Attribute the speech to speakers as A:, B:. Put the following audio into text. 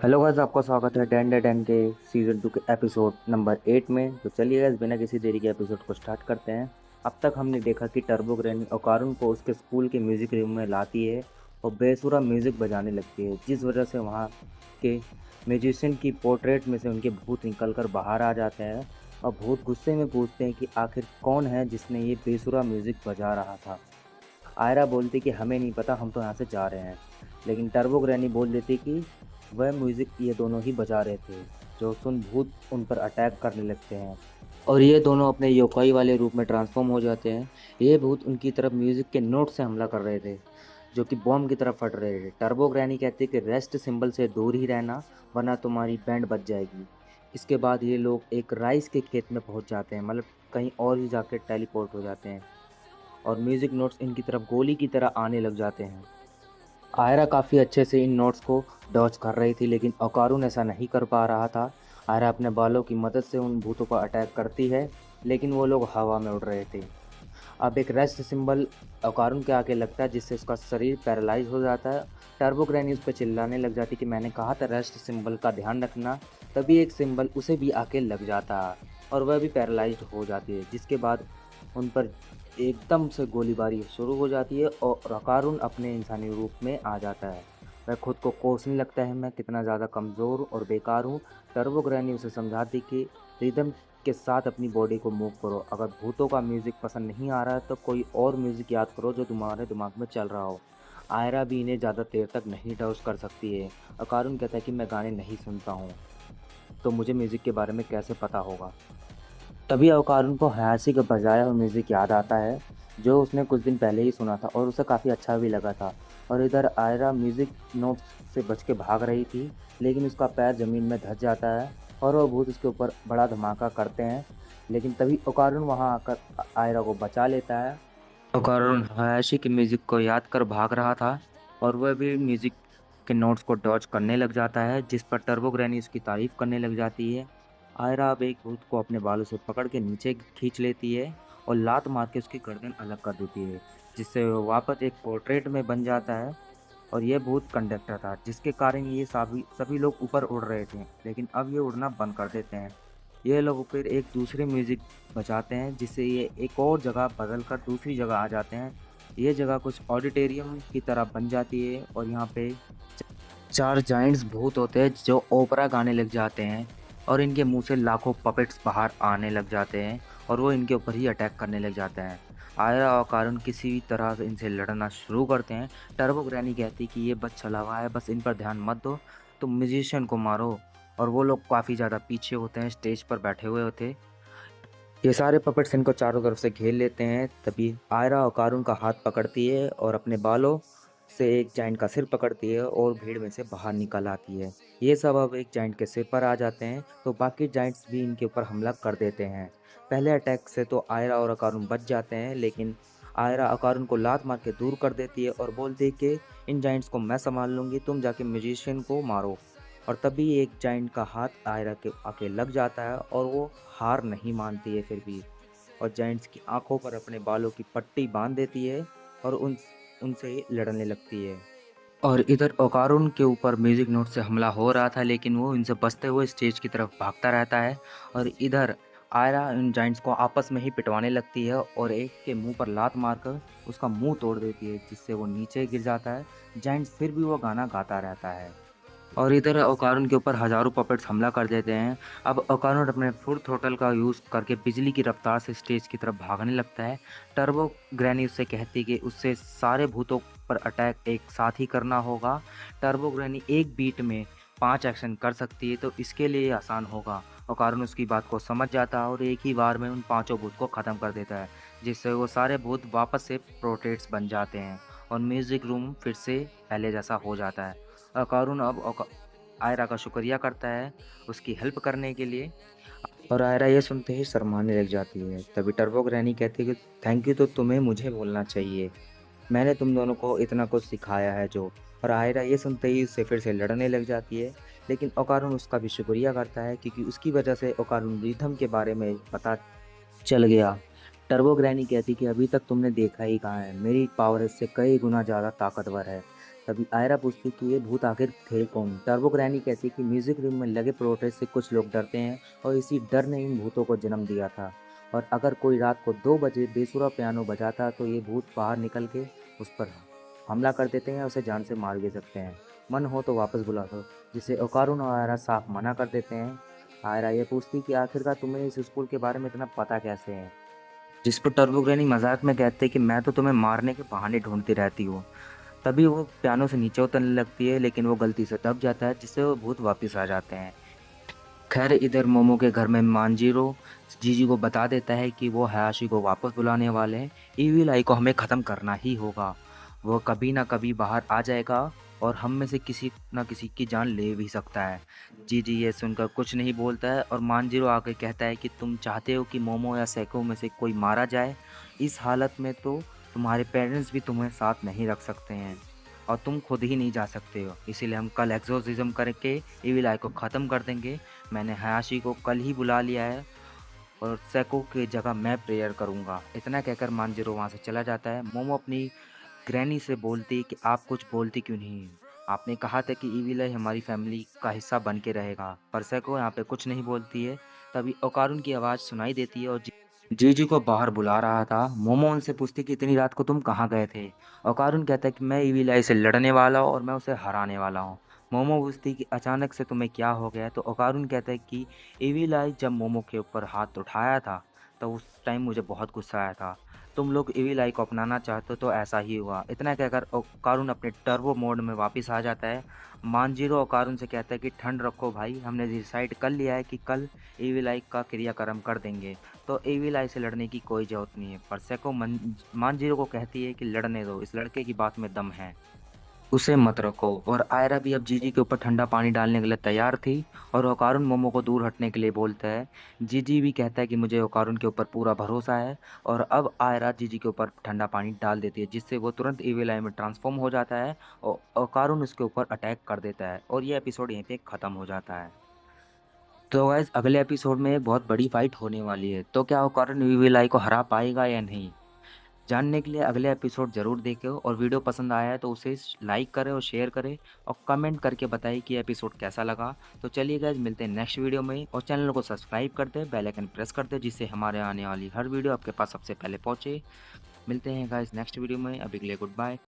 A: Hello guys, आपका स्वागत है डैन डे डैन के सीजन 2 के एपिसोड नंबर 8 में। तो चलिए गाइस, बिना किसी देरी के एपिसोड को स्टार्ट करते हैं। अब तक हमने देखा कि टर्बो ग्रैनी ओकारुन को उसके स्कूल के म्यूजिक रूम में लाती है और बेसुरा म्यूजिक बजाने लगती है, जिस वजह से वहाँ के म्यूजिशियन की पोर्ट्रेट में से उनके भूत निकल कर बाहर आ जाते हैं। और भूत गुस्से में पूछते हैं कि आखिर कौन है जिसने ये बेसुरा म्यूजिक बजा रहा था। आयरा बोलती कि हमें नहीं पता, हम तो यहाँ से जा रहे हैं। लेकिन टर्बो ग्रैनी बोल देती कि वह म्यूजिक ये दोनों ही बजा रहे थे। जो सुन भूत उन पर अटैक करने लगते हैं और ये दोनों अपने योकाई वाले रूप में ट्रांसफॉर्म हो जाते हैं। ये भूत उनकी तरफ म्यूजिक के नोट से हमला कर रहे थे, जो कि बॉम्ब की तरफ फट रहे थे। टर्बो ग्रैनी कहती है कि रेस्ट सिंबल से दूर ही रहना, वरना तुम्हारी बैंड बच जाएगी। इसके बाद ये लोग एक राइस के खेत में पहुंच जाते हैं, मतलब कहीं और ही जाकर टेलीपोर्ट हो जाते हैं और म्यूजिक नोट्स इनकी तरफ गोली की तरह आने लग जाते हैं। आयरा काफ़ी अच्छे से इन नोट्स को डॉज कर रही थी, लेकिन ओकारुन ऐसा नहीं कर पा रहा था। आयरा अपने बालों की मदद से उन भूतों पर अटैक करती है, लेकिन वो लोग हवा में उड़ रहे थे। अब एक रेस्ट सिंबल ओकारुन के आके लगता है, जिससे उसका शरीर पैरालाइज हो जाता है। टर्बो ग्रैनी उस पर चिल्लाने लग जाती कि मैंने कहा था रेस्ट सिंबल का ध्यान रखना। तभी एक सिंबल उसे भी आके लग जाता है और वह भी पैरालाइज्ड हो जाती है, जिसके बाद उन पर एकदम से गोलीबारी शुरू हो जाती है और ओकारुन अपने इंसानी रूप में आ जाता है। वह खुद को कोसने लगता है, मैं कितना ज़्यादा कमज़ोर और बेकार हूँ। टर्बो ग्रैनी उसे समझाती कि रिदम के साथ अपनी बॉडी को मूव करो। अगर भूतों का म्यूज़िक पसंद नहीं आ रहा है तो कोई और म्यूज़िक याद करो जो तुम्हारे दिमाग में चल रहा हो। आयरा भी इन्हें ज़्यादा देर तक नहीं डॉज कर सकती है। ओकारुन कहता है कि मैं गाने नहीं सुनता हूँ, तो मुझे म्यूज़िक के बारे में कैसे पता होगा। तभी ओकारुन को हयाशी का बजाया हुआ म्यूज़िक याद आता है, जो उसने कुछ दिन पहले ही सुना था और उसे काफ़ी अच्छा भी लगा था। और इधर आयरा म्यूज़िक नोट्स से बच के भाग रही थी, लेकिन उसका पैर ज़मीन में धंस जाता है और वो भूत उसके ऊपर बड़ा धमाका करते हैं। लेकिन तभी ओकारुन वहाँ आकर आयरा को बचा लेता है। ओकारुन हयाशी के म्यूज़िक को याद कर भाग रहा था और वह भी म्यूज़िक के नोट्स को डॉज करने लग जाता है, जिस पर टर्बो ग्रैनी उसकी तारीफ़ करने लग जाती है। आयरा अब एक भूत को अपने बालों से पकड़ के नीचे खींच लेती है और लात मार के उसकी गर्दन अलग कर देती है, जिससे वह वापस एक पोर्ट्रेट में बन जाता है। और यह भूत कंडक्टर था, जिसके कारण ये सभी सभी लोग ऊपर उड़ रहे थे, लेकिन अब ये उड़ना बंद कर देते हैं। ये लोग फिर एक दूसरे म्यूज़िक बजाते हैं, जिससे ये एक और जगह बदल कर दूसरी जगह आ जाते हैं। ये जगह कुछ ऑडिटोरियम की तरह बन जाती है और यहाँ पे चार जाइंट्स भूत होते हैं जो ओपरा गाने लग जाते हैं और इनके मुंह से लाखों पपेट्स बाहर आने लग जाते हैं और वो इनके ऊपर ही अटैक करने लग जाते हैं। आयरा और कारण किसी भी तरह से इनसे लड़ना शुरू करते हैं। टर्बो ग्रैनी कहती कि ये बस चला हुआ है, बस इन पर ध्यान मत दो, तुम म्यूजिशियन को मारो। और वो लोग काफ़ी ज़्यादा पीछे होते हैं, स्टेज पर बैठे हुए होते। ये सारे पपेट्स इनको चारों तरफ से घेर लेते हैं। तभी आयरा और कारून का हाथ पकड़ती है और अपने बालों से एक जाइंट का सिर पकड़ती है और भीड़ में से बाहर निकल आती है। ये सब अब एक जाइंट के सिर पर आ जाते हैं, तो बाकी जाइंट्स भी इनके ऊपर हमला कर देते हैं। पहले अटैक से तो आयरा और अकारून बच जाते हैं, लेकिन आयरा अकारून को लात मार के दूर कर देती है और बोलती है कि इन जाइंट्स को मैं संभाल लूँगी, तुम जाके म्यूजिशियन को मारो। और तभी एक जाइंट का हाथ आयरा के आके लग जाता है और वो हार नहीं मानती है फिर भी, और जाइंट्स की आंखों पर अपने बालों की पट्टी बांध देती है और उनसे लड़ने लगती है। और इधर ओकारुन के ऊपर म्यूजिक नोट से हमला हो रहा था, लेकिन वो इनसे बचते हुए स्टेज की तरफ भागता रहता है। और इधर आयरा इन जाइंट्स को आपस में ही पिटवाने लगती है और एक के मुंह पर लात मारकर उसका मुंह तोड़ देती है, जिससे वो नीचे गिर जाता है। जाइंट्स फिर भी वो गाना गाता रहता है और इधर ओकारुन के ऊपर हजारों पपेट्स हमला कर देते हैं। अब ओकारुन अपने फुल थ्रोटल का यूज़ करके बिजली की रफ्तार से स्टेज की तरफ भागने लगता है। टर्बो ग्रैनी उससे कहती कि उससे सारे भूतों पर अटैक एक साथ ही करना होगा। टर्बो ग्रैनी एक बीट में 5 एक्शन कर सकती है, तो इसके लिए आसान होगा। ओकारुन उसकी बात को समझ जाता है और एक ही बार में उन पांचों भूत को ख़त्म कर देता है, जिससे वो सारे भूत वापस से प्रोटेट्स बन जाते हैं और म्यूज़िक रूम फिर से पहले जैसा हो जाता है। कारून अब आयरा का शुक्रिया करता है उसकी हेल्प करने के लिए, और आयरा ये सुनते ही शर्माने लग जाती है। तभी टर्बो ग्रैनी कहती है कि थैंक यू तो तुम्हें मुझे बोलना चाहिए, मैंने तुम दोनों को इतना कुछ सिखाया है जो। और आयरा ये सुनते ही उससे फिर से लड़ने लग जाती है, लेकिन ओकारुन उसका भी शुक्रिया करता है क्योंकि उसकी वजह से ओकारुन रिथम के बारे में पता चल गया। टर्बो ग्रैनी कहती कि अभी तक तुमने देखा ही कहाँ है, मेरी पावर इससे कई गुना ज़्यादा ताकतवर है। तभी आयरा पूछती कि ये भूत आखिर थे कौन। टर्बो ग्रैनी कहती कि म्यूजिक रूम में लगे प्रोटेस्ट से कुछ लोग डरते हैं और इसी डर ने इन भूतों को जन्म दिया था। और अगर कोई रात को 2 बजे बेसुरा पियानो बजाता तो ये भूत बाहर निकल के उस पर हमला कर देते हैं, उसे जान से मार भी सकते हैं। मन हो तो वापस बुला दो, जिसे ओकारुन और आयरा साफ मना कर देते हैं। आयरा ये पूछती कि आखिरकार तुम्हें इस स्कूल के बारे में इतना पता कैसे है, जिस पर टर्बो ग्रैनी मजाक में कहते हैं कि मैं तो तुम्हें मारने के बहाने ढूंढती रहती हूँ। तभी वो पियानो से नीचे उतरने लगती है, लेकिन वो गलती से दब जाता है, जिससे वो भूत वापस आ जाते हैं। खैर इधर मोमो के घर में मांजीरो जीजी को बता देता है कि वो हयाशी को वापस बुलाने वाले हैं। ईविल आई को हमें ख़त्म करना ही होगा। वो कभी ना कभी बाहर आ जाएगा और हम में से किसी ना किसी की जान ले भी सकता है। जीजी ये सुनकर कुछ नहीं बोलता है और मांजीरो आके कहता है कि तुम चाहते हो कि मोमो या सैको में से कोई मारा जाए। इस हालत में तो तुम्हारे पेरेंट्स भी तुम्हें साथ नहीं रख सकते हैं और तुम खुद ही नहीं जा सकते हो, इसीलिए हम कल एग्जोर्सिज्म करके इविल आई को ख़त्म कर देंगे। मैंने हयाशी को कल ही बुला लिया है और सैको की जगह मैं प्रेयर करूँगा। इतना कहकर मांजिरो वहाँ से चला जाता है। मोमो अपनी ग्रैनी से बोलती कि आप कुछ बोलती क्यों नहीं, आपने कहा था कि इविल आई हमारी फैमिली का हिस्सा बन के रहेगा। पर सैको यहाँ पे कुछ नहीं बोलती है। तभी ओकारुन की आवाज़ सुनाई देती है और जीजी को बाहर बुला रहा था। मोमो उनसे पूछती कि इतनी रात को तुम कहाँ गए थे। ओकारुन कहता है कि मैं इविल आई से लड़ने वाला हूँ और मैं उसे हराने वाला हूँ। मोमो पूछती कि अचानक से तुम्हें क्या हो गया, तो ओकारुन कहता है कि इविल आई जब मोमो के ऊपर हाथ उठाया था तो उस टाइम मुझे बहुत गुस्सा आया था। तुम लोग इविल आई को अपनाना चाहते हो तो ऐसा ही हुआ। इतना कहकर ओकारुन अपने टर्बो मोड में वापस आ जाता है। मांजीरो ओकारुन से कहता है कि ठंड रखो भाई, हमने डिसाइड कर लिया है कि कल इविल आई का क्रियाक्रम कर देंगे, तो एविल आई से लड़ने की कोई ज़रूरत नहीं है। पर सेको मांजीरो को कहती है कि लड़ने दो, इस लड़के की बात में दम है, उसे मत रखो। और आयरा भी अब जीजी के ऊपर ठंडा पानी डालने के लिए तैयार थी और ओकारुन मोमो को दूर हटने के लिए बोलता है। जीजी भी कहता है कि मुझे ओकारुन के ऊपर पूरा भरोसा है और अब आयरा जीजी के ऊपर ठंडा पानी डाल देती है, जिससे वो तुरंत एविल आई में ट्रांसफॉर्म हो जाता है और ओकारुन उसके ऊपर अटैक कर देता है और ये एपिसोड यहीं पे ख़त्म हो जाता है। तो गाइस अगले एपिसोड में एक बहुत बड़ी फाइट होने वाली है, तो क्या ओकारुन वीवीलाई को हरा पाएगा या नहीं, जानने के लिए अगले एपिसोड जरूर देखें। और वीडियो पसंद आया है तो उसे लाइक करें और शेयर करें और कमेंट करके बताइए कि एपिसोड कैसा लगा। तो चलिए गाइस मिलते हैं नेक्स्ट वीडियो में और चैनल को सब्सक्राइब कर दें, बेल आइकन प्रेस कर दें, जिससे हमारे आने वाली हर वीडियो आपके पास सबसे पहले पहुंचे। मिलते हैं गाइस नेक्स्ट वीडियो में, अभी के लिए गुड बाय।